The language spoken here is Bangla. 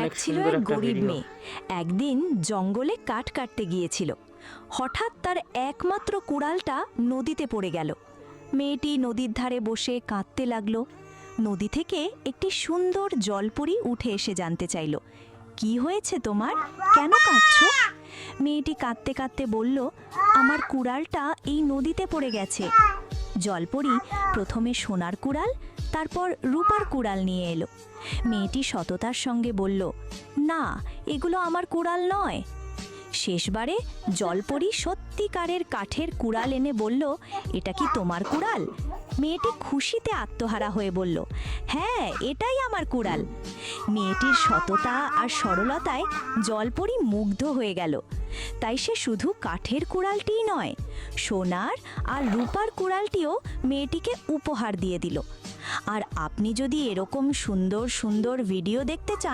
এক ছিল সুন্দর এক একটা গরিব ভিডিও। মেয়ে। একদিন জঙ্গলে কাঠ কাটতে গিয়েছিল। হঠাৎ তার একমাত্র কুড়ালটা নদীতে পড়ে গেল। মেয়েটি নদীর ধারে বসে কাঁদতে লাগলো। নদী থেকে একটি সুন্দর জলপরী উঠে এসে জানতে চাইল, কি হয়েছে তোমার, কেন কাঁদছো? মেয়েটি কাঁদতে কাঁদতে বলল, আমার কুড়ালটা এই নদীতে পড়ে গেছে। জলপরী প্রথমে সোনার কুড়াল, তারপর রূপার কুড়াল নিয়ে এলো। মেয়েটি সততার সঙ্গে বলল, না, এগুলো আমার কুড়াল নয়। শেষবারে জলপরী সত্যিকারের কাঠের কুড়াল এনে বলল, এটা কি তোমার কুড়াল? মেয়েটি খুশিতে আত্মহারা হয়ে বলল, হ্যাঁ, এটাই আমার কুড়াল। মেয়েটির সততা আর সরলতায় জলপরী মুগ্ধ হয়ে গেল। তাই সে শুধু কাঠের কুড়ালটিই নয়, সোনার আর রূপার কুড়ালটিও মেয়েটিকে উপহার দিয়ে দিল। আর আপনি যদি এরকম সুন্দর সুন্দর ভিডিও দেখতে চান,